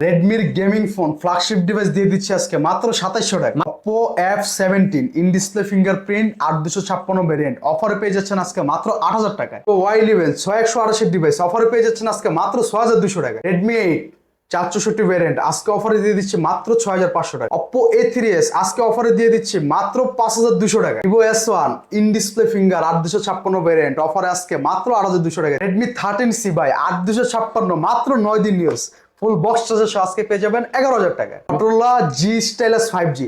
রেডমির gaming phone flagship device দিয়ে দিচ্ছে আজকে মাত্র 2700 টাকা। Oppo F17 in display fingerprint 8256 variant অফারে পেয়ে যাচ্ছেন আজকে মাত্র 8000 টাকায়। Y11 6128 ডিভাইস অফারে পেয়ে যাচ্ছেন আজকে মাত্র 6200 টাকা। Redmi 8 464 ভেরিয়েন্ট আজকে অফারে দিয়ে দিচ্ছি মাত্র 6500 টাকা। Oppo A3s আজকে অফারে দিয়ে দিচ্ছি মাত্র 5200 টাকা। Vivo S1 in display finger 8256 variant অফারে আজকে মাত্র 8200 টাকা। Redmi 13C ভাই 8256 মাত্র 9 দিন ইউজ ফুল বক্স চার্জার সহ আজকে পেয়ে যাবেন 11000 টাকায়। Motorola G Stylus 5G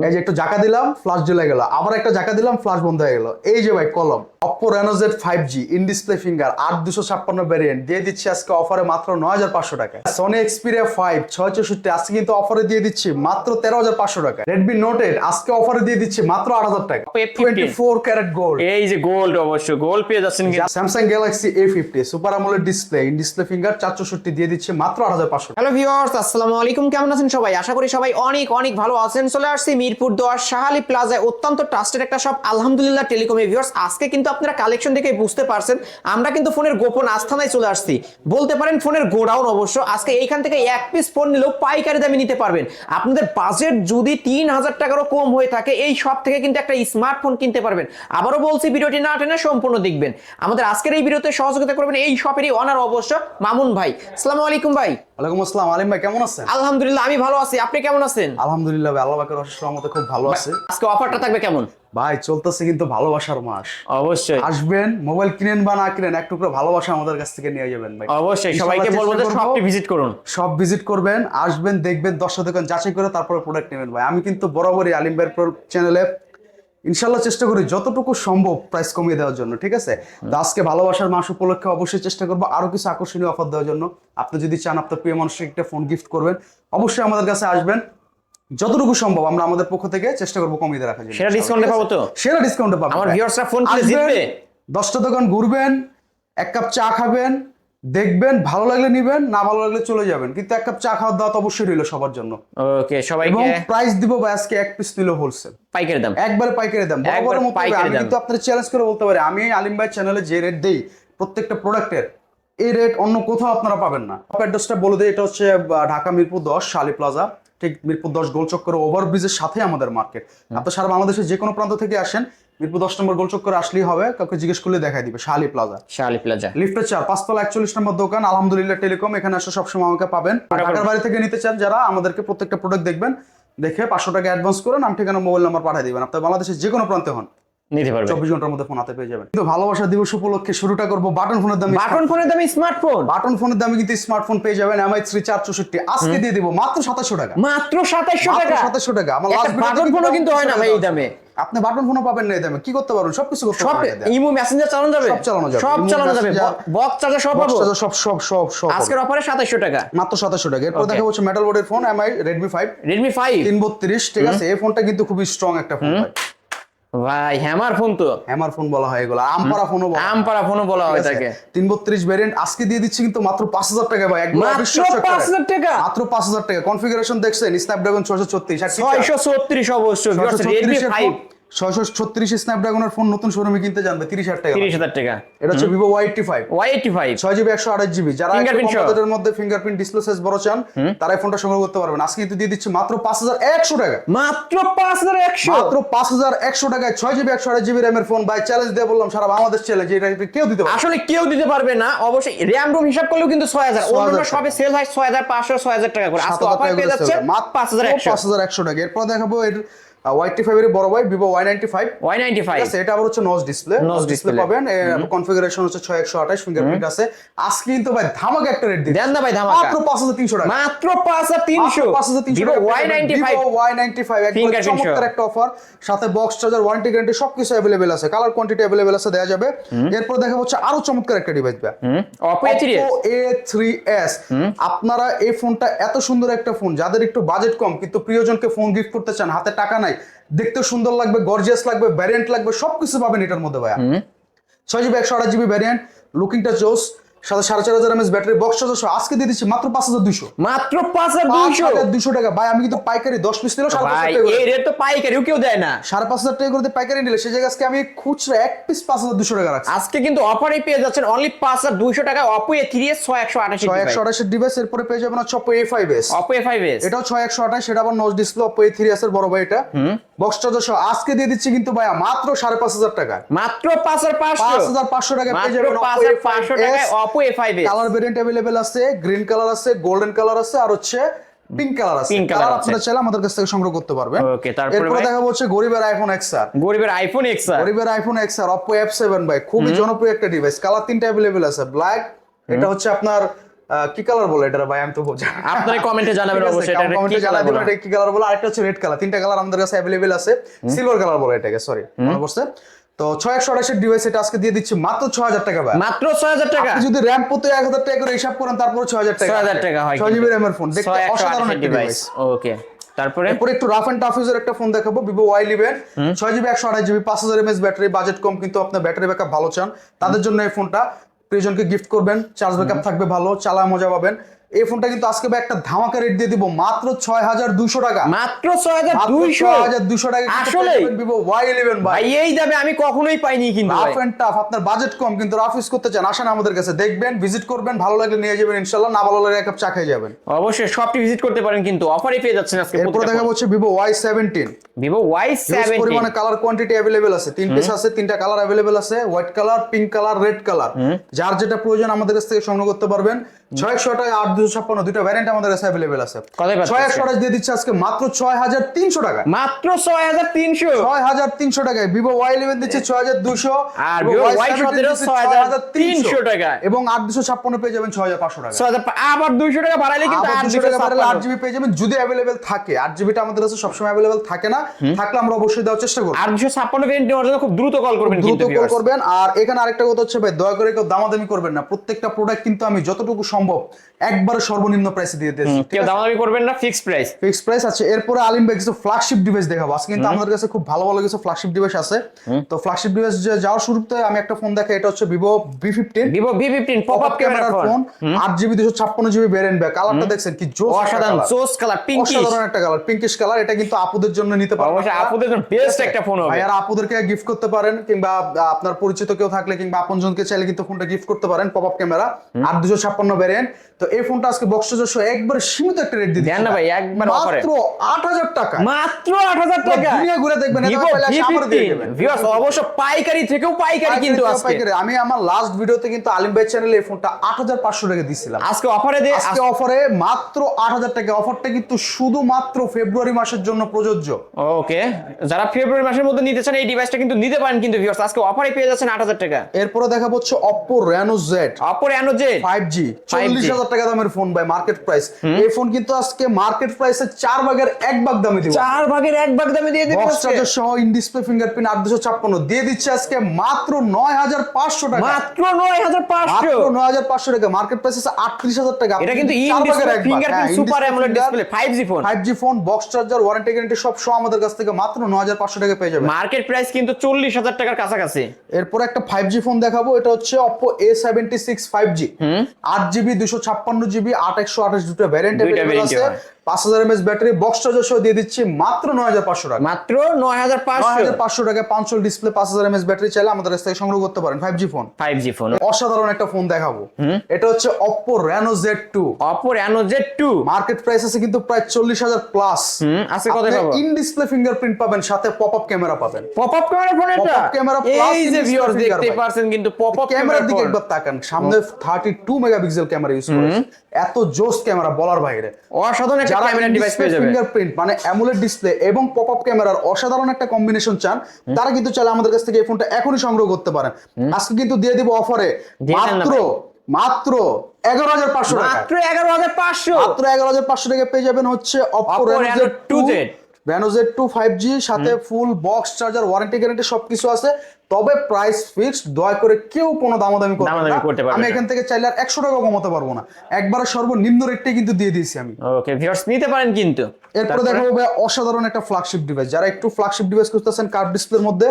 এই যে একটু জাকা দিলাম ফ্ল্যাশ জ্বলে গেল, আবার একটা জাকা দিলাম ফ্ল্যাশ বন্ধ হয়ে গেল। এই যে ভাই কলম Oppo Reno Z 5G in display finger 8256 variant দিয়ে দিচ্ছি আজকে অফারে মাত্র 9500 টাকা। Sony Xperia 5 664 আজকে কিন্তু অফারে দিয়ে দিচ্ছি মাত্র 13500 টাকা। Redmi Note 8 আজকে অফারে দিয়ে দিচ্ছি মাত্র 8000 টাকা। 24 ক্যারেট গোল্ড এই যে গোল্ড, অবশ্যই গোল্ড পেয়ে যাচ্ছেন। Samsung Galaxy A50 super AMOLED display in display finger 464 দিয়ে দিচ্ছে মাত্র 8500 টাকা। হ্যালো ভিউয়ার্স, আসসালামু আলাইকুম। কেমন আছেন সবাই? আশা করি সবাই অনেক অনেক ভালো আছেন। চলে আসছি মিরপুর 10 শাহালি প্লাজায় অত্যন্ত ট্রাস্টেড একটা শপ আলহামদুলিল্লাহ টেলিকমে। ভিউয়ার্স, আজকে কিন্তু আপনারা কালেকশন দেখে বুঝতে পারছেন আমরা কিন্তু ফোনের গোপন আস্থানায় চলে আসছি, বলতে পারেন ফোনের গোডাউন। অবশ্য আজকে এইখান থেকে এক পিস ফোন নিলেও পাইকারি দামে নিতে পারবেন। আপনাদের বাজেট যদি 3000 টাকারও কম হয়ে থাকে এই শপ থেকে কিন্তু একটা স্মার্টফোন কিনতে পারবেন। আবারও বলছি, ভিডিওটি না টেনে সম্পূর্ণ দেখবেন। আমাদের আজকের এই ভিডিওতে সহযোগিতা করবেন এই শপেরই অনার অবশ্য মামুন ভাই। আসসালামু আলাইকুম ভাই। ওয়ালাইকুম আসসালাম। আলিম ভাই কেমন আছেন? আলহামদুলিল্লাহ আমি ভালো আছি, আপনি কেমন আছেন? আলহামদুলিল্লাহ ভাই, আল্লাহ পাকের অশেষ রহমতে খুব ভালো আছে। আজকে অফারটা থাকবে কেমন? ভাই চলতেছে কিন্তু ভালোবাসার মাস। অবশ্যই আসবেন, মোবাইল কিনেন বা না কিনেন এক টুকরো ভালোবাসা আমাদের কাছ থেকে নিয়ে যাবেন ভাই। অবশ্যই সবাইকে বলবো যে শপটি ভিজিট করুন। সব ভিজিট করবেন, আসবেন, দেখবেন, 10টা দোকান যাচাই করে তারপরে প্রোডাক্ট নেবেন ভাই। আমি কিন্তু বরাবরই আলিম ভাইয়ের চ্যানেলে ইনশাল্লাহ চেষ্টা করি যতটুকু সম্ভব প্রাইস কমিয়ে দেওয়ার জন্য, ঠিক আছে? তো আজকে ভালোবাসার মাস উপলক্ষে অবশ্যই চেষ্টা করবো আরো কিছু আকর্ষণীয় অফার দেওয়ার জন্য। আপনি যদি চান আপনার প্রিয় মানুষকে একটা ফোন গিফট করবেন, অবশ্যই আমাদের কাছে আসবেন। যতটুকু সম্ভব আমরা আমাদের পক্ষ থেকে চেষ্টা করবো কমিয়ে রাখার জন্য। সেরা ডিসকাউন্টে পাবো তো? সেরা ডিসকাউন্টে পাবো। আমার ভিউয়ার্সরা ফোন কিনে জিতবে। 10টা দোকান ঘুরবেন, এক কাপ চা খাবেন, দেখবেন, ভালো লাগলে নিবেন, না ভালো লাগলে চলে যাবেন, কিন্তু এক কাপ চা খাওয়ার দাওয়াত অবশ্যই রইল সবার জন্য। ওকে, সবাইকে এবং প্রাইস দিব ভাই আজকে এক পিস নিলে হোলসেল পাইকারি দাম, একবারে পাইকারি দাম বরাবর মতো। আমি কিন্তু আপনাদের চ্যালেঞ্জ করে বলতে পারি, আমি আলিম ভাই চ্যানেলে যে রেট দেই প্রত্যেকটা প্রোডাক্টের, এই রেট অন্য কোথাও আপনারা পাবেন না। অ্যাড্রেসটা বলে দিই, এটা হচ্ছে ঢাকা মিরপুর 10 শাহালি প্লাজা, ঠিক মিরপুর 10 গোলচক্কর ওভারব্রিজের সাথে আমাদের মার্কেট। আপনি সারা বাংলাদেশের যে কোনো প্রান্ত থেকে আসেন, মিরপুর 10 নম্বর গোলচক্করে আসলেই হবে, কাউকে জিজ্ঞেস করলে দেখাই দিবে শাহালি প্লাজা। শাহালি প্লাজা লিফটের 4 5তলা 41 নম্বর দোকান আলহামদুলিল্লাহ টেলিকম। এখানে আসলে সবসময় আমাকে পাবেন। ঢাকার বাইরে থেকে নিতে চান যারা, আমাদেরকে প্রত্যেকটা প্রোডাক্ট দেখবেন, দেখে 500 টাকা অ্যাডভান্স করে নাম ঠিকানা মোবাইল নাম্বার পাঠিয়ে দিবেন। আপনি বাংলাদেশের যে কোনো প্রান্তে হন নিতে পারবেন, 24 ঘন্টার মধ্যে ফোন হাতে পেয়ে যাবেন। কিন্তু ভালোবাসা দিবস উপলক্ষে শুরুটা করব বাটন ফোনের দামে। বাটন ফোনের দামে স্মার্টফোন, বাটন ফোনের দামে কিন্তু স্মার্টফোন পেয়ে যাবেন MI 3 464 আজকে দিয়ে দিব মাত্র 2700 টাকা। মাত্র 2700 টাকা। 2700 টাকা। আমার একটা বাটন ফোনও কিন্তু হয় না ভাই এই দামে। আপনি বাটন ফোনও পাবেন না এই দামে। কি করতে পারবেন? সবকিছু করতে পারবেন। ইমো মেসেঞ্জার চালানো যাবে, সব চালানো যাবে, সব চালানো যাবে, বক্স চার্জার সব পাবো, সব আজকের অফারে 2700 টাকা, মাত্র 2700 টাকা। এরপর দেখা হচ্ছে মেটাল বোর্ডের ফোন MI Redmi 5 332, ঠিক আছে? এই ফোনটা কিন্তু খুবই স্ট্রং একটা ফোন ভাই। হ্যামার ফোন তো, হ্যামার ফোন বলা হয় এগুলো, আমপারা ফোনও বলা হয়, আমপারা ফোনও বলা হয় তাকে। 332 ভেরিয়েন্ট আজকে দিয়ে দিচ্ছি কিন্তু মাত্র 5000 টাকা ভাই। একদম মাত্র 5000 টাকা, মাত্র 5000 টাকা। কনফিগারেশন দেখছেন? স্ন্যাপড্রাগন 634 অবশ্যই। Redmi 5 636 স্ন্যাপড্রাগনের ফোন নতুন শোরুমে কিনতে জানবে 30000 টাকা। 30000 টাকা। এটা হচ্ছে Vivo Y85 6GB 128GB। যারা কম্পিউটারের মধ্যে ফিঙ্গারপ্রিন্ট ডিসপ্লে সাইজ বড় চান তারা এই ফোনটা সংগ্রহ করতে পারবেন। আজকে কিন্তু দিয়ে দিচ্ছি মাত্র 5100 টাকা। মাত্র 5100, মাত্র 5100 টাকায় 6GB 128GB RAM এর ফোন। ভাই চ্যালেঞ্জ দিয়ে বললাম, সারা বাংলাদেশ চ্যালেঞ্জ, এটা কেউ দিতে পারবে আসলে কেউ দিতে পারবে না। অবশ্যই RAM ROM হিসাব করলেও কিন্তু 6000, অন্যান্য সবে সেল হয় 6500 6000 টাকা করে। আজকে অফার পেয়ে যাচ্ছে মাত্র 5100 টাকা। এরপর দেখাবো এর Y85 এর বড় ভাই Vivo Y95 ঠিক আছে? এটা আবার হচ্ছে নচ ডিসপ্লে পাবেন। কনফিগারেশন হচ্ছে 6128, ফিঙ্গারপ্রিন্ট আছে। আজকে কিন্তু ভাই ধামাকা একটা রেট দিই, দেন না ভাই, ধামাকা মাত্র 5300 টাকা। মাত্র 5300 Vivo Y95 একদম ফিঙ্গারপ্রিন্ট চমৎকার একটা অফার, সাথে বক্স চার্জার, ওয়ারেন্টি গ্যারান্টি সবকিছু अवेलेबल আছে, কালার কোয়ান্টিটি अवेलेबल আছে, দেয়া যাবে। এরপর দেখা হচ্ছে আরো চমৎকার একটা ডিভাইস ভাই, Oppo A3s। আপনারা এই ফোনটা এত সুন্দর একটা ফোন, যাদের একটু বাজেট কম কিন্তু প্রিয়জনকে ফোন গিফট করতে চান, হাতে টাকা নাই, দেখতে সুন্দর লাগবে, গর্জিয়াস লাগবে, ভ্যারিয়েন্ট লাগবে, সবকিছু পাবেন এটার মধ্যে ভাইয়া। 6GB 128GB ভ্যারিয়েন্ট, লুকিংটা জোস, সাথে 4500 mAh ব্যাটারি বক্স চার্জার সহ আজকে দিয়ে দিচ্ছি মাত্র 5200। মাত্র 5200 5200 টাকা ভাই। আমি কিন্তু পাইকারি 10 পিস নিলেও 5500 ভাই টাকা করে। এই রেট তো পাইকারিও কেউ দেয় না। 5500 টাকা করে পাইকারি নিলে সেই জায়গায় আজকে আমি খুচরা এক পিস 5200 টাকা রাখছি। আজকে কিন্তু অফারে পেয়ে যাচ্ছেন অনলি 5200 টাকা Oppo A3s 6128 6128 ডিভাইস। এরপরে পেয়ে যাবেন হচ্ছে Oppo A5s। Oppo A5s এটাও 6128, সেটা আবার নচ ডিসপ্লে Oppo A3s এর বড় ভাই এটা। বক্স চার্জার সহ আজকে দিয়ে দিচ্ছি কিন্তু ভাই মাত্র 5500 টাকা। মাত্র 5500 5500 টাকা পেয়ে যাবেন Oppo 5500 টাকায় Oppo A5s। Colour variant available আছে, গ্রিন কালার আছে, গোল্ডেন কালার আছে, আর হচ্ছে পিঙ্ক কালার আছে। Pink color কালার আছে। আপনারা চাইলে আমাদের কাছ থেকে সংগ্রহ করতে পারবেন। ওকে, তারপরে এরপর ভাই? দেখাবো হচ্ছে গরিবের আইফোন XR। গরিবের আইফোন XR। গরিবের আইফোন XR Oppo F7 ভাই, খুবই জনপ্রিয় একটা ডিভাইস। কালার তিনটা अवेलेबल আছে, ব্ল্যাক, এটা হচ্ছে আপনার কি কালার বলে এটা ভাই, আমি তো বুঝি আপনারা কমেন্টে জানাবেন অবশ্যই এটা কমেন্টে কি জানাবেন কালার বলে। এটা কি কালার বলে। আরেকটা হচ্ছে রেড কালার। তিনটা কালার আমাদের কাছে अवेलेबल আছে। সিলভার কালার বলে এটাকে, সরি মনে পড়ছে। তো 6128 ডিভাইস এটা আজকে দিয়ে দিচ্ছি মাত্র 6000 টাকা ভাই। মাত্র 6000 টাকা। আপনি যদি র‍্যাম প্রতি 1000 টাকা করে হিসাব করেন তারপর 6000 টাকা। 6000 টাকা হয় 6GB RAM এর ফোন, দেখতে অসাধারণ একটা ডিভাইস। ওকে, তারপরে এরপর একটু রাফ এন্ড টাফ ইউজার একটা ফোন দেখাবো, Vivo Y11 6GB 128GB 5000 mAh battery. Budget কম কিন্তু আপনার ব্যাটারি ব্যাকআপ ভালো চান, তাদের জন্য এই ফোনটা। প্রিয়জনকে গিফট করবেন, চার্জ ব্যাকআপ থাকবে ভালো, চালা মজা পাবেন। এই ফোনটা কিন্তু আজকে ভাই একটা ধামাকা রেট দিয়ে দিব মাত্র 6200 টাকা। মাত্র 6200 6200 টাকা আসলে Vivo Y11 ভাই। ভাই এই দামে আমি কখনোই পাইনি কিন্তু ভাই। রাফ এন্ড টাফ, আপনার বাজেট কম কিন্তু রাফ ইউজ করতে চান, আসেন আমাদের কাছে, দেখবেন, ভিজিট করবেন, ভালো লাগলে নিয়ে যাবেন ইনশাআল্লাহ, না ভালো লাগলে এক কাপ চা খেয়ে যাবেন। অবশ্যই শপটি ভিজিট করতে পারেন, কিন্তু অফারে পেয়ে যাচ্ছেন আজকে। এরপর দেখা হচ্ছে Vivo Y17। Vivo হিউজ পরিমাণে Y17 কালার কোয়ান্টিটি अवेलेबल আছে, তিন পিস আছে, তিনটা কালার अवेलेबल আছে, white colour, pink colour, red colour. যার যেটা প্রয়োজন আমাদের কাছ থেকে সংগ্রহ করতে পারবেন। 6100 টাকা 8256 দুটো ভ্যারিয়েন্ট আমাদের কাছে अवेलेबल আছে। কতই পাচ্ছেন? 6128 দিয়ে দিচ্ছে আজকে মাত্র 6300 টাকা। মাত্র 6300 6300 টাকায় Vivo Y11 দিচ্ছে 6200, আর Vivo Vivo Y17 Y17 দিচ্ছে 6300 টাকা, এবং 8256 পেয়ে যাবেন 6500 টাকা। 6000 আবার 200 টাকা বাড়াইলে কিন্তু আবার 200 টাকা বাড়ালে 8 8GB পেয়ে যাবেন, যদি अवेलेबल থাকে। 8GB টা আমাদের কাছে সবসময় अवेलेबल থাকে না, থাকলে আমরা অবশ্যই দেওয়ার চেষ্টা করব। 856 ভেরিয়েন্ট নেওয়ার জন্য খুব দ্রুত কল করবেন, দ্রুত কিন্তু কল করবেন। আর এখানে আরেকটা কথা হচ্ছে ভাই, দয়া করে কেউ দামাদামি করবেন না। প্রত্যেকটা প্রোডাক্ট কিন্তু আমি যতটুকু সম্ভব একবারে সর্বনিম্ন প্রাইসে দিয়ে দিয়েছি। কেউ দামাদামি করবেন না, ফিক্সড প্রাইস। ফিক্সড প্রাইস আছে। এরপরে আলিম ভাই কিছু ফ্ল্যাগশিপ ডিভাইস দেখাবো আজকে, কিন্তু আমাদের কাছে খুব ভালো ভালো কিছু ফ্ল্যাগশিপ ডিভাইস আছে। তো ফ্ল্যাগশিপ ডিভাইস যাওয়ার শুরুতে আমি একটা ফোন দেখাই, এটা হচ্ছে Vivo V15। Vivo V15 popup ক্যামেরার phone, 8GB 256GB variant back. কালারটা দেখছেন কি জোস, অসাধারণ জোস কালার, পিঙ্কিশ, অসাধারণ একটা কালার, পিঙ্কিশ কালার। এটা কিন্তু আপুদের জন্য নিতে পারবেন, অবশ্যই আপুদের জন্য বেস্ট একটা ফোন হবে। আর আপুদেরকে গিফট করতে পারেন, কিংবা আপনার পরিচিত কেউ থাকলে কিংবা আপনজনকে চাইলে কিন্তু ফোনটা গিফট করতে পারেন। Pop up camera 8256 variant. তো এই ফোনটা আজকে বক্স চার্জার একবার সীমিত একটা রেট দিয়ে দেন না ভাই, একবার অফারে মাত্র 8000 টাকা। মাত্র 8000 টাকা দুনিয়া ঘুরে দেখবেন, এটা Vivo পাইলে আমার দিয়ে V15 দেবেন। ভিউয়ার্স অবশ্য পাইকারি থেকেও পাইকারি কিন্তু আজকে। আমি আমার লাস্ট ভিডিওতে কিন্তু আলিম ভাই চ্যানেলে এই ফোনটা 8500 টাকা দিছিলাম। আজকে অফারে দে, আজকে অফারে মাত্র 8000 টাকা। অফারটা কিন্তু শুধুমাত্র ফেব্রুয়ারি মাসের জন্য প্রযোজ্য। ওকে, যারা ফেব্রুয়ারি মাসের মধ্যে নিতে চান এই ডিভাইসটা কিন্তু নিতে পারেন কিন্তু ভিউয়ার্স, আজকে অফারে পেয়ে যাচ্ছেন 8000 টাকা। এরপরে দেখাবো হচ্ছে Oppo Reno Z। Oppo Reno Z 5G 40000 টাকা দামের ফোন ভাই, মার্কেট প্রাইস। এই ফোন কিন্তু আজকে মার্কেট প্রাইসে 4 ভাগের 1 ভাগ দামে দিব। 4 ভাগের 1 ভাগ দামে দিয়ে দিবেন বক্স আজকে। চার্জার সহ ইন ডিসপ্লে ফিঙ্গারপ্রিন্ট 8256 দিয়ে দিচ্ছে আজকে মাত্র 9500 টাকা। মাত্র 9500, মাত্র 9500 টাকা। মার্কেট প্রাইস আছে 38000 টাকা। এটা কিন্তু in display fingerprint super AMOLED display 5G phone. 5G phone, box charger, warranty guarantee সব সহ আমাদের কাছ থেকে মাত্র 9500 টাকা পেয়ে যাবেন। মার্কেট প্রাইস কিন্তু 40000 টাকার কাছাকাছি। এরপর একটা 5G ফোন দেখাবো, এটা হচ্ছে Oppo A76 5G 8GB 256GB 8128 দুটো ভ্যারিয়েন্ট আছে। 5000 mAh ব্যাটারি, বক্স চার্জার সহ দিয়ে দিচ্ছি মাত্র 9500 টাকা। মাত্র 9500 টাকা। 5 ডিসপ্লে, 5000 mAh ব্যাটারি চাইলে আমাদের কাছ থেকে সংগ্রহ করতে পারেন। 5G phone. অসাধারণ একটা ফোন দেখাবো, এটা হচ্ছে Oppo Reno Z2। Oppo Reno Z2 market price আছে কিন্তু প্রায় 40000 প্লাস। আজকে কত পাবো? ইন ডিসপ্লে ফিঙ্গারপ্রিন্ট পাবেন, সাথে পপআপ ক্যামেরা পাবেন। পপআপ ক্যামেরা ফোন এটা, পপআপ ক্যামেরা প্লাস এই যে ভিউয়ার্স দেখতে পারছেন কিন্তু পপআপ ক্যামেরার দিকে একবার তাকান, সামনে 32 মেগাপিক্সেল ক্যামেরা ইউজ করেছে। এত জোস ক্যামেরা বলার বাইরে। অসাধারণ একটা ক্যামেরা ডিভাইস পেয়ে যাবেন। ফিঙ্গারপ্রিন্ট মানে অ্যামোলেড ডিসপ্লে এবং পপআপ ক্যামেরার অসাধারণ একটা কম্বিনেশন চান, তারা কিন্তু চাইলে আমাদের কাছ থেকে এই ফোনটা এখনই সংগ্রহ করতে পারেন। আজকে কিন্তু দিয়ে দিব অফারে মাত্র 11500 টাকা। মাত্র 11500, মাত্র 11500 টাকা পেয়ে যাবেন হচ্ছে Oppo Reno Z2 5G, সাথে ফুল বক্স চার্জার, ওয়ারেন্টি গ্যারান্টি সবকিছু আছে। তবে প্রাইস ফিক্সড, দয়া করে কেউ কোনো দামাদামি করবে দামাদামি করতে না। পারবে আমি না। এখান থেকে চাইলে আর 100 টাকা কমাতে পারবো না, একবারে সর্বনিম্ন রেটটাই কিন্তু দিয়ে দিয়েছি আমি। ওকে ভিউয়ার্স নিতে পারেন কিন্তু। এরপরে দেখাবো ভাই অসাধারণ একটা ফ্ল্যাগশিপ ডিভাইস, যারা একটু ফ্ল্যাগশিপ ডিভাইস খুঁজতেছেন কার্ভ ডিসপ্লের মধ্যে,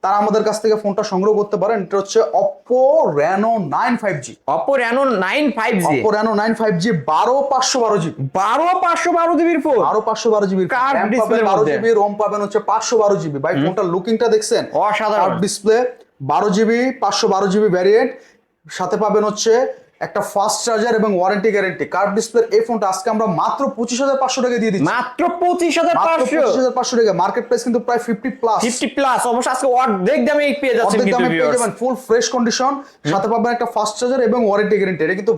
তারা আমাদের কাছ থেকে ফোনটা সংগ্রহ করতে পারেন। এটা হচ্ছে Oppo Reno 9 5G। Oppo Reno 9 5G, Oppo Reno 9 5G 12512 GB, 12512 জিবির phone, 12512 GB Curved RAM display পাবেন এর 12 মধ্যে। GB, ROM পাবেন হচ্ছে 512 GB। ভাই ফোনটার লুকিংটা দেখছেন, অসাধারণ। Curve display 12 GB 512 GB variant, সাথে পাবেন হচ্ছে একটা ফাস্ট চার্জার এবং ওয়ারেন্টি গ্যারান্টি। কার্ভ ডিসপ্লের এই ফোনটা আজকে আমরা মাত্র 25500 টাকা দিয়ে দিচ্ছি। মাত্র মাত্র 25500, 25500 টাকা। মার্কেট প্রাইস কিন্তু প্রায় 50 প্লাস, 50 প্লাস। অবশ্য আজকে অর্ধেক দামে পেয়ে যাচ্ছেন অর্ধেক কিন্তু দামে পেয়ে ভিউয়ার্স। যাবেন, ফুল ফ্রেশ কন্ডিশন, সাথে পাবেন একটা ফাস্ট চার্জার এবং ওয়ারেন্টি গ্যারান্টি। এটা কিন্তু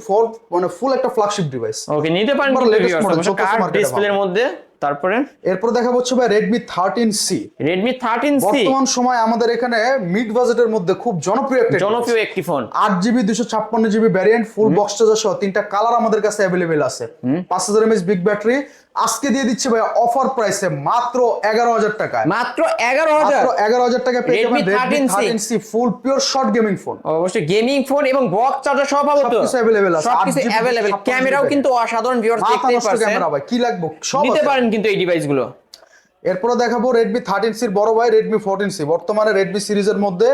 ফুল একটা ফ্ল্যাগশিপ ডিভাইস। ওকে নিতে পারেন একবার কিন্তু latest ভিউয়ার্স, model, অবশ্য চলতেছে কার্ভ market এ ডিসপ্লের মধ্যে। তারপরে এরপর দেখা হচ্ছে ভাই Redmi 13C। Redmi 13C বর্তমান সময় আমাদের এখানে মিড বাজেটের মধ্যে খুব জনপ্রিয় একটা জনপ্রিয় একটি ফোন। 8GB 256GB ভ্যারিয়েন্ট, ফুল বক্স চার্জার সহ 3টা কালার আমাদের কাছে অ্যাভেলেবেল আছে। 5000 mAh বিগ ব্যাটারি। আজকে দিয়ে দিচ্ছে ভাই অফার প্রাইসে মাত্র 11000 টাকায়। মাত্র 11000, মাত্র 11000 টাকায় পেয়ে যাবেন Redmi Redmi 13C 13C ফুল পিওর শর্ট গেমিং ফোন। অবশ্যই গেমিং ফোন এবং বক্স চার্জার সহ পাবো তো, সবকিছু available আছে, সবকিছু 8GB অ্যাভেলেবেল। 56GB ক্যামেরাও কিন্তু অসাধারণ ভিউয়ার্স, মাথা দেখতেই নষ্ট পাচ্ছেন। ক্যামেরা ভাই, কি লাগবে সব নিতে আছে। পারেন কিন্তু এই ডিভাইসগুলো। এরপরে দেখাবো Redmi 13C এর বড় ভাই Redmi 14C, বর্তমানে Redmi সিরিজের মধ্যে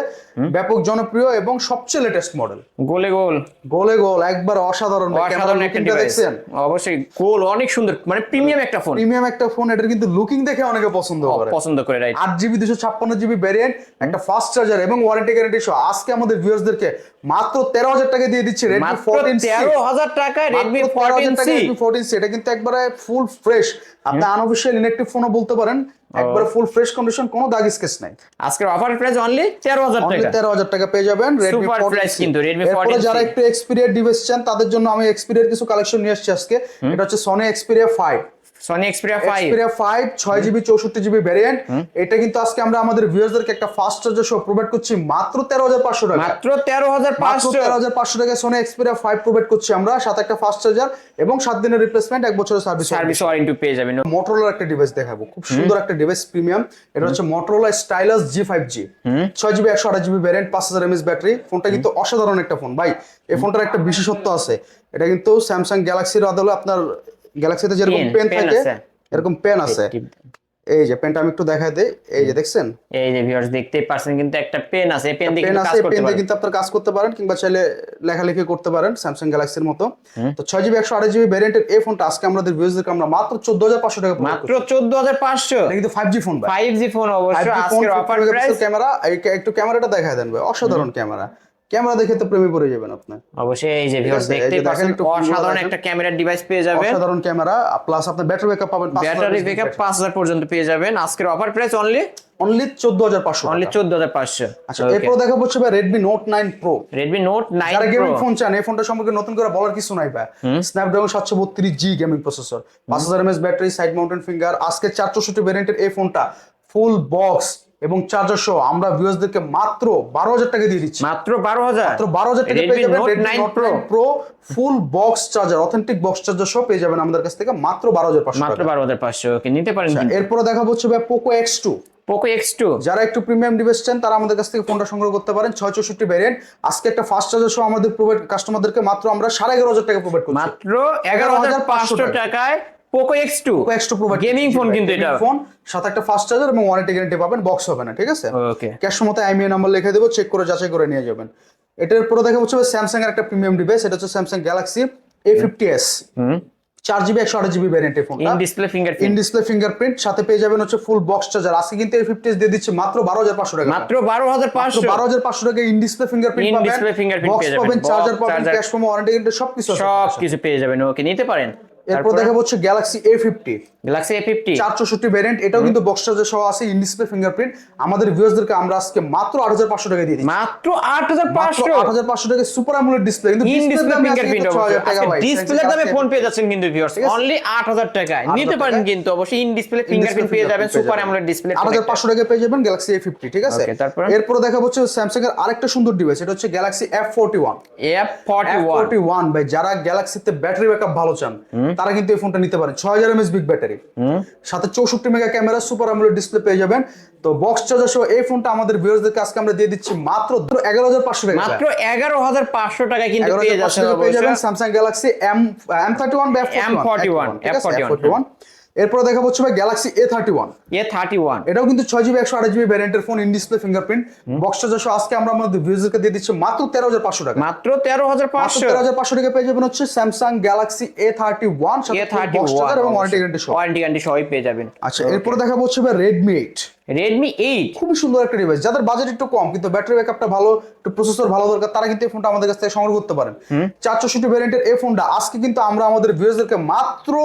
ব্যাপক জনপ্রিয় এবং সবচেয়ে লেটেস্ট মডেল। গোলে গোল, গোলে গোল একবার অসাধারণ ভাই, ক্যামেরা অসাধারণ একটা লুকিংটা ডিভাইস। দেখছেন, অবশ্যই গোল অনেক সুন্দর, মানে প্রিমিয়াম একটা ফোন, প্রিমিয়াম একটা ফোন। এটার কিন্তু লুকিং দেখে অনেকে পছন্দ করে। পছন্দ করে, রাইট। 8GB 256GB ভ্যারিয়েন্ট, একটা ফাস্ট চার্জার এবং ওয়ারেন্টি গ্যারান্টি সহ আজকে আমাদের ভিউয়ার্সদেরকে মাত্র 13000 টাকা দিয়ে দিচ্ছি Redmi মাত্র 14C। 13000 টাকায় Redmi 14C। Redmi 14C এটা কিন্তু একবারে ফুল ফ্রেশ, আপনি আনঅফিশিয়াল ইনঅ্যাকটিভ ফোনও বলতে পারেন, একবারে ফুল ফ্রেশ কন্ডিশন, কোনো দাগ স্কেচ নাই। আজকের অফার প্রাইস অনলি 13000 অনলি টাকা। 13000 টাকা পেয়ে যাবেন Redmi Super 14C। price কিন্তু Redmi এরপরে 14C যারা একটু এক্সপেরিয়ার ডিভাইস চান তাদের জন্য আমি এক্সপেরিয়ার কিছু কালেকশন নিয়ে আসছি আজকে। এটা হচ্ছে Sony Xperia 5। Sony Xperia 5 Xperia 5 6GB 64GB variant. এটা কিন্তু আজকে আমরা আমাদের ভিউয়ারদেরকে একটা ফাস্ট চার্জার সহ প্রোভাইড করছি মাত্র 13500 টাকা। মাত্র মাত্র 13500। 13500 টাকায় Sony Xperia 5 প্রোভাইড করছি আমরা, সাথে একটা ফাস্ট চার্জার এবং 7 দিনের রিপ্লেসমেন্ট, 1 বছরের সার্ভিস। ওয়ারেন্টি পেয়ে যাবেন। Motorola একটা ডিভাইস দেখাবো, খুব সুন্দর একটা ডিভাইস, প্রিমিয়াম। এটা হচ্ছে Motorola Stylus G5G, 6GB 128GB variant, 5000 mAh battery. ফোনটা কিন্তু অসাধারণ একটা ফোন ভাই। এই ফোনটার একটা বিশেষত্ব আছে, এটা কিন্তু স্যামসাং গ্যালাক্সির আদলে আপনার গ্যালাক্সিতে যেরকম পেন থাকে এরকম পেন আছে। এই যে পেনটা আমি একটু দেখাই দেই, এই যে দেখছেন, এই যে ভিউয়ার্স দেখতেই পাচ্ছেন কিন্তু একটা পেন আছে, পেন দিয়ে পেন কিন্তু আছে, কাজ করতে পেন দিয়ে পারেন। কিন্তু আপনারা কাজ করতে পারেন, কিংবা চাইলে লেখালেখি করতে পারেন স্যামসাং গ্যালাক্সির মতো। তো 6GB 128GB ভ্যারিয়েন্টের এই ফোনটা আজকে আমাদের ভিউয়ারদেরকে আমরা মাত্র 14500 টাকা মাত্র 14500। এটা কিন্তু 5G ফোন ভাই, 5G ফোন অবশ্য। আজকের অফার প্রাইস। ক্যামেরা, একটু ক্যামেরাটা দেখায় দেন ভাই, অসাধারণ ক্যামেরা। ক্যামেরা দেখে তো প্রেমে পড়ে যাবেন আপনি। অবশ্যই এই যে ভিউয়ার্স দেখতেই পাচ্ছেন অসাধারণ একটা ক্যামেরার ডিভাইস পেয়ে যাবেন। অসাধারণ ক্যামেরা, প্লাস আপনার ব্যাটারি ব্যাকআপ পাবেন, ব্যাটারি ব্যাকআপ 5000 পর্যন্ত পেয়ে যাবেন। আজকের অফার প্রাইস অনলি 14500। অনলি 14500। আচ্ছা এরপর দেখা হচ্ছে ভাই Redmi Note 9 Pro। Redmi Note 9 যারা Pro গেমিং ফোন চান, এই ফোনটা সম্পর্কে নতুন করে বলার কিছু নাই ভাই। Snapdragon 732G gaming processor, 5000 mAh battery, side mountain finger. আজকে 464 ভ্যারিয়েন্টের এই ফোনটা ফুল বক্স এবং চার্জার সহ আমরা ভিউয়ারদেরকে মাত্র 12000 টাকা দিয়ে দিচ্ছি। মাত্র 12000। মাত্র 12000 টাকা পেয়ে যাবেন Redmi Note 9 Pro ফুল box charger, authentic box charger সহ পেয়ে যাবেন আমাদের কাছ থেকে মাত্র 12500 মাত্র টাকা। 12500। ওকে নিতে পারেন কিন্তু। এরপর দেখা হচ্ছে ভাই Poco X2। Poco X2 যারা একটু প্রিমিয়াম ডিভাইস চান তারা আমাদের কাছ থেকে ফোনটা সংগ্রহ করতে পারেন, 664 ভ্যারিয়েন্ট। আজকে একটা ফাস্ট চার্জার সহ আমাদের প্রোভাইড কাস্টমারদেরকে মাত্র আমরা 11500 টাকা প্রোভাইড করছি। মাত্র 11500 টাকায় Poco X2। Poco X2 provide gaming phone কিন্তু এটা। ফোন সাথে একটা ফাস্ট চার্জার এবং ওয়ারেন্টি গ্যারান্টি পাবেন, বক্স হবে না, ঠিক আছে? ওকে। ক্যাশ মতো IMEI নাম্বার লিখে দেবো, চেক করে যাচাই করে নিয়ে যাবেন। এটার পরে দেখা হচ্ছে স্যামসাং এর একটা প্রিমিয়াম ডিভাইস, এটা হচ্ছে Samsung Galaxy A50s, 4GB 128GB ভ্যারিয়েন্টের ফোনটা, in display fingerprint, in display fingerprint, সাথে পেয়ে যাবেন হচ্ছে ফুল বক্স চার্জার। আজকে কিন্তু A50s দিয়ে দিচ্ছে মাত্র 12500 টাকা। মাত্র 12500। 12500 টাকা ইন ডিসপ্লে ফিঙ্গারপ্রিন্ট ইন পাবেন, ডিসপ্লে ফিঙ্গারপ্রিন্ট বক্স পেয়ে যাবেন, পাবেন, চার্জার পাবেন, charger, cash memo, warranty guarantee সবকিছু আছে। সবকিছু পেয়ে যাবেন। ওকে নিতে পারেন। এরপর দেখা হচ্ছে Galaxy A50, Galaxy A50 464 variant, এটাও কিন্তু বক্স চার্জার সহ আছে, ইন ডিসপ্লে ফিঙ্গারপ্রিন্ট। আমাদের ভিউয়ারদেরকে আমরা আজকে মাত্র 8500 টাকা দিয়ে দিচ্ছি। মাত্র 8500। 8500 টাকা সুপার অ্যামোলেড ডিসপ্লে, কিন্তু ইন ডিসপ্লে ফিঙ্গারপ্রিন্ট 6000 টাকা ভাই। ডিসপ্লে দামে ফোন পেয়ে যাচ্ছেন কিন্তু ভিউয়ার্স অনলি 8000 টাকায়। নিতে পারেন কিন্তু অবশ্যই ইন ডিসপ্লে ফিঙ্গারপ্রিন্ট পেয়ে যাবেন, সুপার অ্যামোলেড ডিসপ্লে 8500 টাকা পেয়ে যাবেন গ্যালাক্সি A50, ঠিক আছে? এরপর দেখা হচ্ছে স্যামসাং এর আরেকটা সুন্দর ডিভাইস, এটা হচ্ছে গ্যালাক্সি F41। F41 ভাই যারা গ্যালাক্সিতে ব্যাটারি ব্যাকআপ ভালো চান তারা কিন্তু এই ফোনটা নিতে পারেন, 6000 mAh বিগ ব্যাটারি, ব্যাটারি, সাথে 64 mega camera, super AMOLED display পেয়ে যাবেন। তো বক্স চার্জার সহ এই ফোনটা আমাদের ভিউয়ারদেরকে আজকে আমরা দিয়ে দিচ্ছি মাত্র 11,500 টাকা। মাত্র 11,500 টাকায় কিন্তু পেয়ে যাচ্ছেন পেয়ে যাবেন স্যামসাং গ্যালাক্সি M31 বা M41 F41। এরপর দেখা হচ্ছে ভাই গ্যালাক্সি A31। এটাও কিন্তু 6GB 128GB ভ্যারিয়েন্টের phone, in display fingerprint, box charger সহ আজকে আমরা আমাদের ভিউয়ারদেরকে দিয়ে দিচ্ছি মাত্র 13,500 টাকা। মাত্র 13,500 13,500 টাকা পেয়ে যাবেন হচ্ছে স্যামসাং গ্যালাক্সি A31 সাথে বক্স চার্জার এবং ওয়ারেন্টি গ্যারান্টি সহ পেয়ে যাবেন। আচ্ছা, এরপর দেখা হচ্ছে ভাই Redmi 8। Redmi 8 খুবই সুন্দর একটা ডিভাইস, যাদের বাজেট একটু কম কিন্তু ব্যাটারি ব্যাকআপটা ভালো, একটু প্রসেসর ভালো দরকার, তারা কিন্তু এই ফোনটা আমাদের কাছ থেকে সংগ্রহ করতে পারেন। 464 ভ্যারিয়েন্টের এই ফোনটা আজকে কিন্তু আমরা আমাদের ভিউয়ারদেরকে মাত্র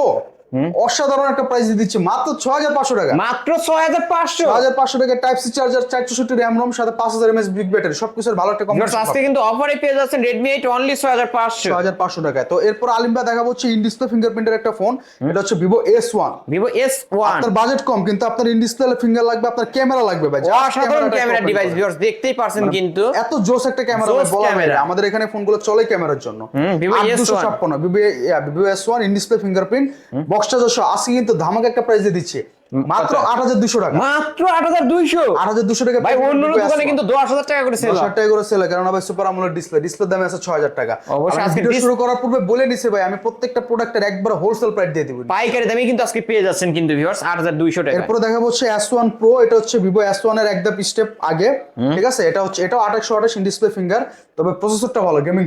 অসাধারণ একটা প্রাইস দিয়ে দিচ্ছি মাত্র 6,500 টাকা। মাত্র 6,500 টাকা type C charger, 464 RAM ROM সাথে 5000 mAh বিগ ব্যাটারি, সবকিছুর ভালো একটা কম্বিনেশন। আজকে কিন্তু অফারে পেয়ে যাচ্ছেন Redmi 8 অনলি 6,500 টাকায়। তো এরপর আলিমবা দেখাবো হচ্ছে ইন ডিসপ্লে ফিঙ্গারপ্রিন্টের একটা ফোন, এটা হচ্ছে Vivo S1। আপনার বাজেট কম কিন্তু আপনার ইন ডিসপ্লে ফিঙ্গার লাগবে, আপনার ক্যামেরা লাগবে ভাই, অসাধারণ ক্যামেরা ডিভাইস ভিউয়ার্স দেখতেই পারছেন, কিন্তু এত জোস একটা ক্যামেরা বলা হয় না। আমাদের এখানে ফোনগুলো চলে ক্যামেরার জন্য। Vivo S1 in display fingerprint, box charger সহ আজকে কিন্তু ধামাকা একটা প্রাইস দিয়ে দিচ্ছে মাত্র 8,200 টাকা। মাত্র 8,200 টাকা। ভাই অন্য দোকানে কিন্তু 10,000 টাকা করে সেল, 10,000 টাকা করে সেল, কারণ ভাই সুপার আমোলেড ডিসপ্লে দাম আছে 6,000 টাকা। অবশ্যই আজকে ভিডিও শুরু করার পূর্বে বলে নিছি ভাই, আমি প্রত্যেকটা প্রোডাক্টের একবার হোলসেল প্রাইস দিয়ে দিব, পাইকারি দামে কিন্তু আজকে পেয়ে যাচ্ছেন কিন্তু ভিউয়ার্স 8,200 টাকা। এরপর দেখাবো হচ্ছে S1 Pro, এটা হচ্ছে Vivo S1 এর একদম স্টেপ আগে, ঠিক আছে। এটাও 828 ইন ডিসপ্লে ফিঙ্গার, তবে প্রসেসরটা ভালো, গেমিং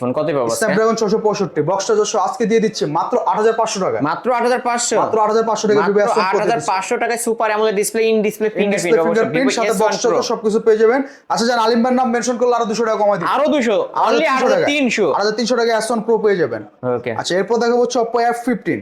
ফোন কত পাবো? Snapdragon 665 বক্স চার্জার আজকে দিয়ে দিচ্ছে মাত্র 8,500 টাকা। মাত্র 8,500 টাকা Vivo S1 Pro, 8,500 টাকায় super AMOLED display, in display fingerprint সাথে বক্স চার্জার সবকিছু পেয়ে যাবেন। আচ্ছা, জান আলিম ভাইয়ের নাম মেনশন করলে আরো 200 টাকা কমাই দিই, আরো 200 অনলি 8,300 টাকা S1 Pro পেয়ে যাবেন। ওকে, আচ্ছা, এরপর দেখাবো হচ্ছে Oppo F15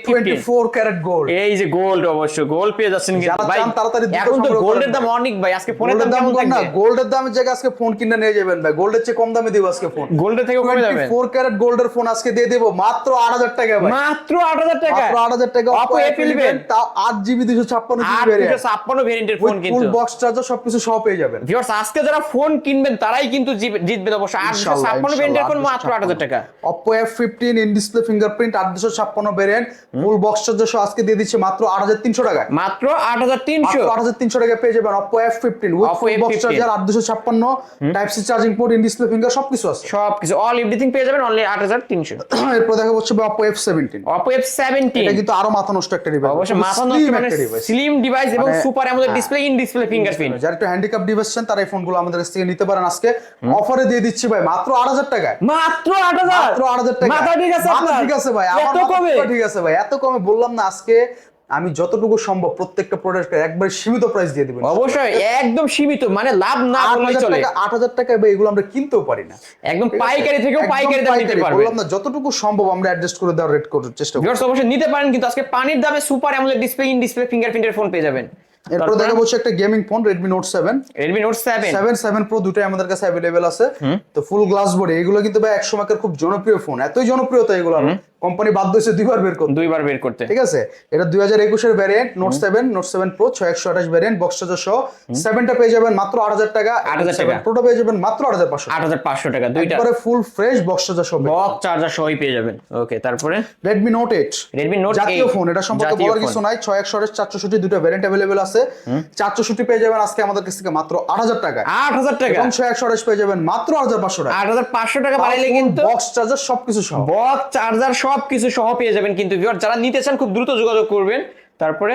24 ক্যারেট গোল্ড। এই যে গোল্ড, অবশ্য গোল্ড পেয়ে যাচ্ছেন কিন্তু ভাই, তাড়াতাড়ি এখন তো গোল্ডের দাম অনেক ভাই, আজকে ফোনের দাম কেমন থাকবে? না, গোল্ডের দামের জায়গায় আজকে ফোন কিনে নিয়ে যাবেন ভাই, গোল্ডের চেয়ে কম দামে দিব আজকে ফোন, গোল্ডের থেকে কমে যাবে। 24 ক্যারেট গোল্ডের ফোন আজকে দিয়ে দেব মাত্র 8,000 টাকা ভাই, মাত্র 8,000 টাকা। মাত্র 8,000 টাকা Oppo F11 তাও 8GB 256GB ভেরিয়েন্টের ফোন, কিন্তু ফুল বক্স চার্জার সবকিছু সহ পেয়ে যাবেন। ভিউয়ার্স আজকে যারা ফোন কিনবেন তারাই কিন্তু জিতবেন অবশ্যই। 856 ভেরিয়েন্টের ফোন মাত্র 8,000 টাকা। Oppo F15 in display fingerprint 856 variant, full box charger সহ আজকে দিয়ে দিচ্ছে মাত্র 8,300 টাকা। মাত্র 8,300 8,300 টাকা পেয়ে যাবেন Oppo F15 with full box charger, 856 type C charging port, in display finger, সবকিছু আছে, সবকিছু অল এভরিথিং পেয়ে যাবেন অনলি 8,300। এরপর দেখা হচ্ছে Oppo F17 এটা কিন্তু আরো মাথা নষ্ট একটা ডিভাইস, অবশ্যই মাথা নষ্ট, মানে স্লিম ডিভাইস এবং super AMOLED display, in display fingerprint. যারা একটু হ্যান্ডিক্যাপ ডিভাইস চান তারা এই ফোনগুলো আমাদের কাছ থেকে নিতে পারেন। আজকে অফারে দিয়ে দিচ্ছি ভাই মাত্র 8,000 টাকায়। মাত্র 8,000 টাকা। মাথা ঠিক আছে আপনার? ঠিক আছে ভাই, আমার মাথা ঠিক আছে ভাই, এত কমে বললাম না। আজকে আমি যতটুকু সম্ভব প্রত্যেকটা প্রোডাক্টের একবার সীমিত প্রাইস দিয়ে দিবেন, অবশ্যই একদম সীমিত, মানে লাভ না বললেই চলে। 8,000 টাকা ভাই, এগুলো আমরা কিনতেও পারি না, একদম পাইকারি থেকেও পাইকারি দামে নিতে পারবেন। বললাম না, যতটুকু সম্ভব আমরা অ্যাডজাস্ট করে দেওয়ার রেট করার চেষ্টা করি। ভিউয়ার্স অবশ্যই নিতে পারেন, কিন্তু আজকে পানির দামে super AMOLED display, in display ফিঙ্গারপ্রিন্টের ফোন পেয়ে যাবেন। এরপর দেখা হচ্ছে একটা gaming phone Redmi Note 7 7 Pro, দুটোই আমাদের কাছে अवेलेबल আছে। তো ফুল গ্লাস বডি, এগুলো কিন্তু ভাই একসময় খুব জনপ্রিয় ফোন, এতই জনপ্রিয়তা এগুলো কোম্পানি বাধ্য হয়েছে দুইবার বের করতে, ঠিক আছে। এটা 2021 এর variant Note 7 Pro 628 variant, box charger সহ 7টা পেয়ে যাবেন মাত্র 8,000 টাকা, 7 Pro টা পেয়ে যাবেন মাত্র 8,500 টাকা। দুইটা একবারে ফুল ফ্রেশ বক্স চার্জার সহ, বক্স চার্জার সহই পেয়ে যাবেন। ওকে, তারপরে Redmi Note 8 জাতীয় ফোন, এটা সম্পর্কে বলার কিছু নাই। 628 464 দুটো ভ্যারিয়েন্ট अवेलेबल আছে। 464 পেয়ে যাবেন আজকে আমাদের কাছ থেকে মাত্র 8,000 টাকা, এবং 628 পেয়ে যাবেন মাত্র 8,500 টাকা। 8,500 টাকা বাড়াইলে কিন্তু বক্স চার্জার সবকিছু সহ, বক্স চার্জার সবকিছু সহ পেয়ে যাবেন। কিন্তু ভিউয়ার যারা নিতে চান খুব দ্রুত যোগাযোগ করবেন। তারপরে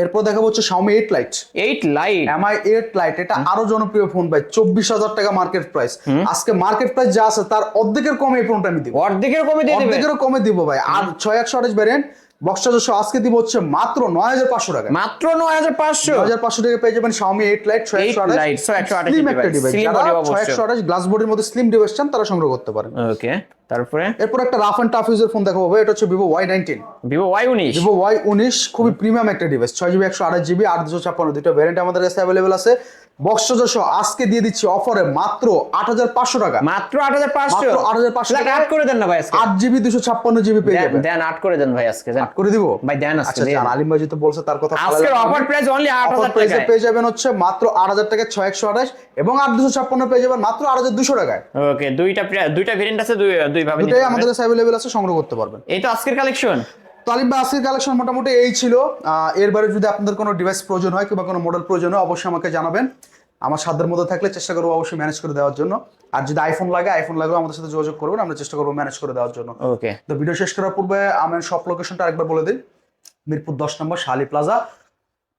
এরপর দেখাবো হচ্ছে Xiaomi 8 Lite Mi 8 Lite, এটা আরো জনপ্রিয় ফোন ভাই, 24,000 টাকা মার্কেট প্রাইস। আজকে মার্কেট প্রাইস যা আছে তার অর্ধেকের কমে এই ফোনটা আমি দিব, অর্ধেকের কমে দিব ভাই। আর 628 ভ্যারিয়েন্ট বক্স চার্জার সহ আজকে দিব হচ্ছে মাত্র 9,500 টাকা, মাত্র 9,500 টাকা পেয়ে যাবেন Xiaomi 8 Lite 628 স্লিম একটা ডিভাইস। যারা 628 গ্লাস বডির মধ্যে স্লিম ডিভাইস চান তারা সংগ্রহ করতে পারেন। ওকে, তারপরে এরপর একটা রাফ এন্ড টাফ ইউজের ফোন দেখাবো ভাই, এটা হচ্ছে Vivo Y19 খুবই প্রিমিয়াম একটা ডিভাইস, 6GB 128GB 8,256 দুটো ভ্যারিয়েন্ট আমাদের কাছে अवेलेबल আছে। বক্স চার্জার সহ আজকে দিয়ে দিচ্ছি অফারে মাত্র 8,500 টাকা, মাত্র 8,500 টাকা। আট করে দেন না ভাই আজকে, 8GB 256GB পেয়ে যাবেন। দেন 8 করে দেন ভাই আজকে, দেন 8 করে দিব ভাই, দেন আজকে। আচ্ছা, আলিম ভাই যেটা বলছে তার কথা, আজকের অফার প্রাইস অনলি 8,000 টাকা পেয়ে যাবেন হচ্ছে মাত্র 8,000 টাকা 628, এবং 8,256 পেয়ে যাবেন মাত্র 8,200 টাকায়। ওকে, দুইটা ভেরিয়েন্ট আছে, দুই ভাবে দুটোই আমাদের কাছে अवेलेबल আছে, সংগ্রহ করতে পারবেন। এই তো আজকের কালেকশন। তো আলিম ভাই আজকের কালেকশন মোটামুটি এই ছিল। এরবারে যদি আপনাদের কোনো ডিভাইস প্রয়োজন হয় কিংবা কোনো মডেল প্রয়োজন হয় অবশ্যই আমাকে জানাবেন। আমার সাধ্যের মধ্যে থাকলে চেষ্টা করবো অবশ্যই ম্যানেজ করে দেওয়ার জন্য। আর যদি আইফোন লাগলেও আমাদের সাথে যোগাযোগ করবেন, আমরা চেষ্টা করবো ম্যানেজ করে দেওয়ার জন্য। ওকে, তো ভিডিও শেষ করার পূর্বে আমার শপ লোকেশনটা আরেকবার বলে দিই। মিরপুর 10 নম্বর শাহালি প্লাজা,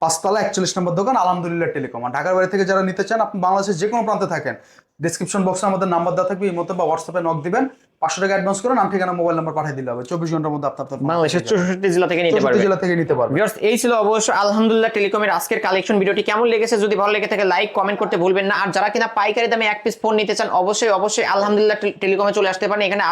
5 তলা 41 নম্বর দোকান আলহামদুলিল্লাহ টেলিকম। আর ঢাকার বাড়ি থেকে যারা নিতে চান, আপনি বাংলাদেশের যে কোনো প্রান্তে থাকেন, ডিসক্রিপশন বক্সে আমাদের নাম্বার দেওয়া থাকবে, ইমোতে বা হোয়াটসঅ্যাপে নক দিবেন, 500 টাকা অ্যাডভান্স করে নাম ঠিকানা মোবাইল নাম্বার পাঠিয়ে দিলে হবে। 24 ঘন্টার মধ্যে আপনার বাংলাদেশের 64 জেলা থেকে নিতে 64 পারবেন। জেলা থেকে নিতে পারবেন। ভিউয়ার্স, এই ছিল অবশ্য আলহামদুলিল্লাহ টেলিকমের আজকের কালেকশন। ভিডিওটি কেমন লেগেছে যদি ভালো লেগে থাকে লাইক কমেন্ট করতে ভুলবেন না। আর যারা কিনা পাইকারি দামে এক পিস ফোন নিতে চান অবশ্যই আলহামদুলিল্লাহ টেলিকমে চলে আসতে পারেন। এখানে